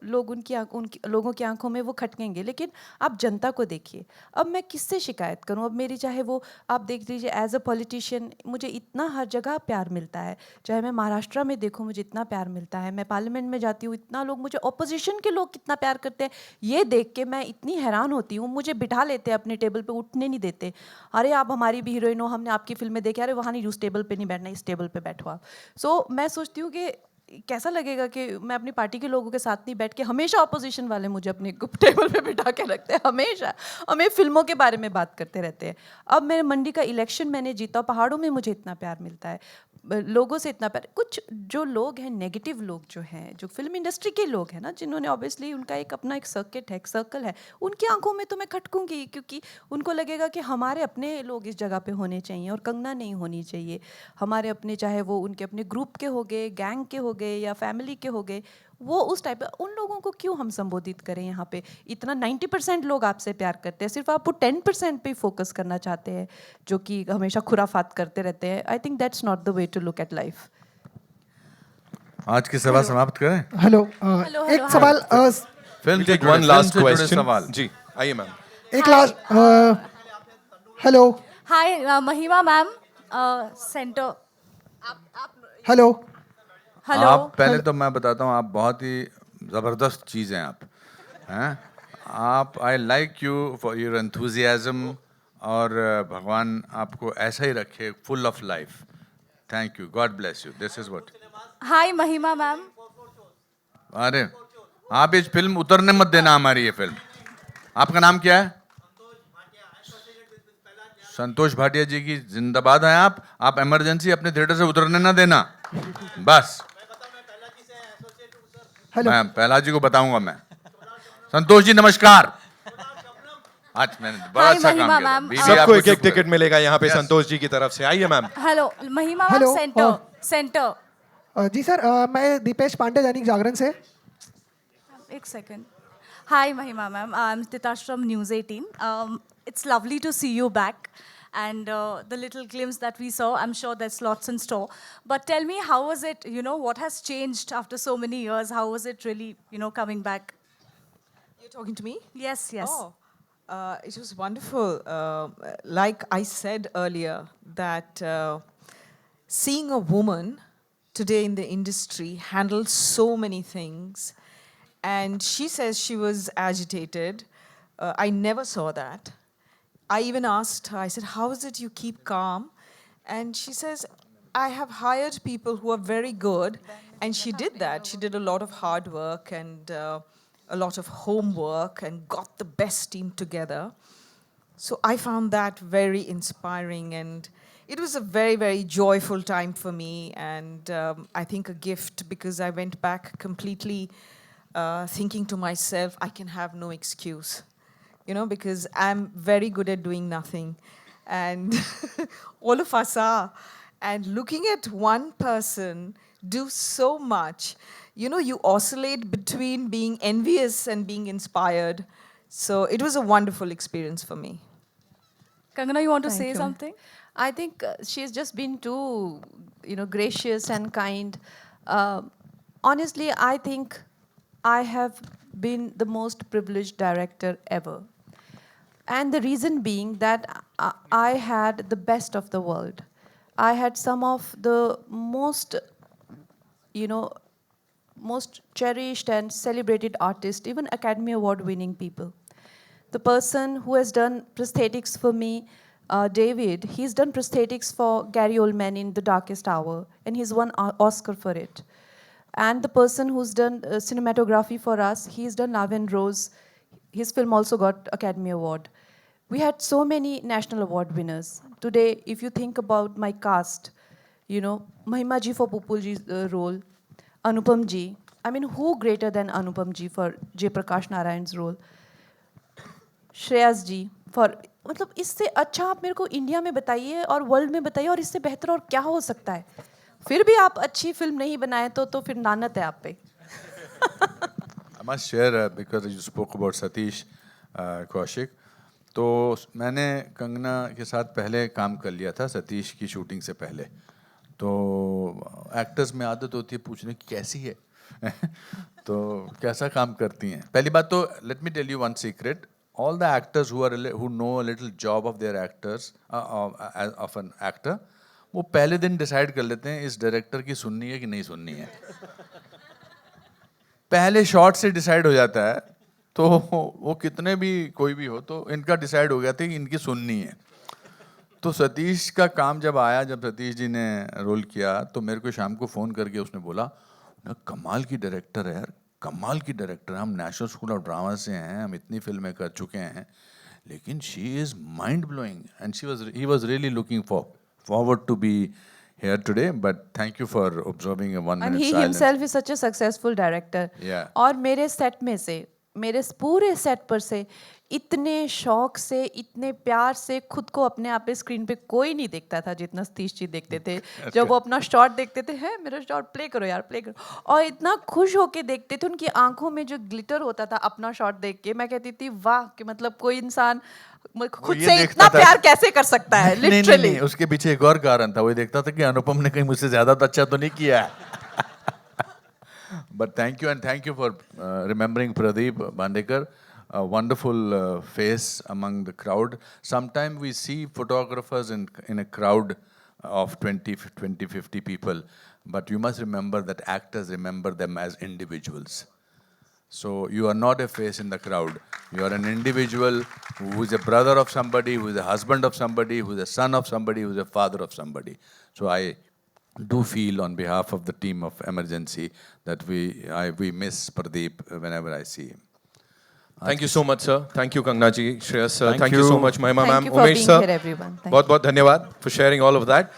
लोग उनकी लोगों की आंखों में वो खटकेंगे। लेकिन आप जनता को देखिए, अब मैं किससे शिकायत करूं? अब मेरी चाहे वो आप देख लीजिए एज अ पॉलिटिशियन, मुझे इतना हर जगह प्यार मिलता है, चाहे मैं महाराष्ट्र में देखूं मुझे इतना प्यार मिलता है, मैं पार्लियामेंट में जाती हूँ इतना लोग मुझे, ऑपोजिशन के लोग कितना प्यार करते हैं, ये देख के मैं इतनी हैरान होती हूँ। मुझे बिठा लेते हैं अपने टेबल पे, उठने नहीं देते, अरे आप हमारी भी हीरोइन हो, हमने आपकी फिल्में देखी, अरे वहाँ नहीं, उस टेबल पे नहीं बैठना, इस टेबल पे बैठो आप। सो मैं सोचती हूँ कि कैसा लगेगा कि मैं अपनी पार्टी के लोगों के साथ नहीं बैठ के, हमेशा अपोजिशन वाले मुझे अपने टेबल पे बिठा के रखते हैं, हमेशा हमें फिल्मों के बारे में बात करते रहते हैं। अब मेरे मंडी का इलेक्शन मैंने जीता, पहाड़ों में मुझे इतना प्यार मिलता है, लोगों से इतना प्यार। कुछ जो लोग हैं नेगेटिव लोग जो हैं, जो फिल्म इंडस्ट्री के लोग हैं ना, जिन्होंने ऑब्वियसली उनका एक अपना एक सर्किट है, एक सर्कल है, उनकी आंखों में तो मैं खटकूंगी, क्योंकि उनको लगेगा कि हमारे अपने लोग इस जगह पे होने चाहिए और कंगना नहीं होनी चाहिए। हमारे अपने, चाहे वो उनके अपने ग्रुप के हो गए, गैंग के हो गए या फैमिली के हो गए, वो उस टाइप का, उन लोगों को क्यों हम संबोधित करें यहाँ पे? इतना 90% लोग आपसे प्यार करते हैं, सिर्फ आप वो 10% पे फोकस करना चाहते हैं, जो कि हमेशा खुराफात करते रहते हैं। I think that's not the way to look at life. आज की सभा समाप्त करें। हेलो, एक सवाल, film take one last question सवाल जी, आइए मैम। एक last, hello hi Mahima ma'am, centre. Hello hello. आप पहले तो मैं बताता हूँ, आप बहुत ही ज़बरदस्त चीज़ हैं हैं आप। I like you for your enthusiasm, और भगवान आपको ऐसा ही रखे, full of life. Thank you, God bless you, this is what. Hi Mahima ma'am. अरे आप इस फिल्म उतरने मत देना हमारी ये फिल्म। आपका नाम क्या है? संतोष भाटिया जी की जिंदाबाद हैं आप इमरजेंसी अपने थिएटर से उतरने ना देना, बस। मैं पहला जी को बताऊंगा मैं। संतोष जी नमस्कार। आज मैंने बड़ा अच्छा काम किया। सबको एक एक टिकट मिलेगा यहाँ पे संतोष जी की तरफ से। आइए मैम। हेलो महिमा मैम, सेंटर सेंटर। जी सर, मैं दीपेश पांडे, दैनिक जागरण से। एक second. Hi Mahima ma'am, I am Titash from news 18। It's lovely to see you back, and the little glimpse that we saw, I'm sure there's lots in store. But tell me, how was it, what has changed after so many years? How was it really, coming back? You're talking to me? Yes, yes. Oh, it was wonderful. Like I said earlier, that seeing a woman today in the industry handle so many things, and she says she was agitated. I never saw that. I even asked her, I said, how is it you keep calm? And she says, I have hired people who are very good. And she did that. She did a lot of hard work and a lot of homework and got the best team together. So I found that very inspiring, and it was a very, very joyful time for me, and I think a gift, because I went back completely thinking to myself, I can have no excuse. Because I'm very good at doing nothing. And all of us are. And looking at one person do so much, you oscillate between being envious and being inspired. So it was a wonderful experience for me. Kangana, you want to Thank say you. something? I think she's just been too, gracious and kind. Honestly, I think I have been the most privileged director ever. And the reason being that I had the best of the world. I had some of the most, most cherished and celebrated artists, even Academy Award winning people. The person who has done prosthetics for me, David, he's done prosthetics for Gary Oldman in The Darkest Hour, and he's won Oscar for it. And the person who's done cinematography for us, he's done Love and Rose. His film also got Academy Award. We had so many national award winners. Today, if you think about my cast, Mahima ji for Pupul ji's role, Anupam ji. I mean, who greater than Anupam ji for Jay Prakash Narayan's role? Shreyas ji for, मतलब इससे अच्छा आप मेरे को India में बताइए और world में बताइए, और इससे बेहतर और क्या हो सकता है? फिर भी आप अच्छी फिल्म नहीं बनाए तो फिर नानत है आप पे। I must share because you spoke about Satish Kaushik. तो मैंने कंगना के साथ पहले काम कर लिया था सतीश की शूटिंग से पहले. तो एक्टर्स में आदत होती है पूछने की कैसी है तो कैसा काम करती हैं. पहली बात तो let me tell you one secret. All the actors who know a little job of their actors of an actor, वो पहले दिन डिसाइड कर लेते हैं इस डायरेक्टर की सुननी है कि नहीं सुननी है. पहले शॉट से डिसाइड हो जाता है. तो वो कितने भी कोई भी हो तो इनका डिसाइड हो गया था कि इनकी सुननी है. तो सतीश का काम जब आया, जब सतीश जी ने रोल किया तो मेरे को शाम को फ़ोन करके उसने बोला ना कमाल की डायरेक्टर है यार, कमाल की डायरेक्टर. हम नेशनल स्कूल ऑफ ड्रामा से हैं, हम इतनी फिल्में कर चुके हैं, लेकिन she is mind blowing and he was really looking forward to be here today, but thank you for observing a 1 minute And he silence. himself is such a successful director. Yeah. और मेरे set में से, मेरे पूरे set पर से इतने शौक से, इतने प्यार से खुद को अपने आप पे स्क्रीन पे कोई नहीं देखता था जितना सतीश जी देखते थे. जब वो अपना शॉट देखते थे, है मेरा शॉट प्ले करो यार, प्ले करो, और इतना खुश होके देखते थे. उनकी आंखों में जो ग्लिटर होता था अपना शॉट देख के, मैं कहती थी वाह कि मतलब कोई इंसान खुद से इतना प्यार कैसे कर सकता है. लिटरली नहीं, उसके पीछे एक और कारण था. वो देखता था कि अनुपम ने कहीं मुझसे ज्यादा अच्छा तो नहीं किया है. But thank you, and thank you for remembering Pradeep Bandekar, a wonderful face among the crowd. Sometimes we see photographers in a crowd of 20, 50 people, but you must remember that actors remember them as individuals. So you are not a face in the crowd. You are an individual who is a brother of somebody, who is a husband of somebody, who is a son of somebody, who is a father of somebody. So I do feel on behalf of the team of Emergency that we miss Pradeep whenever I see him. Thank you so much, sir. Thank you, Kangana ji, Shreyas sir. Thank you so much, Mahima Thank ma'am, you for Umesh being sir. here, everyone. Thank बहुत बहुत धन्यवाद for sharing all of that.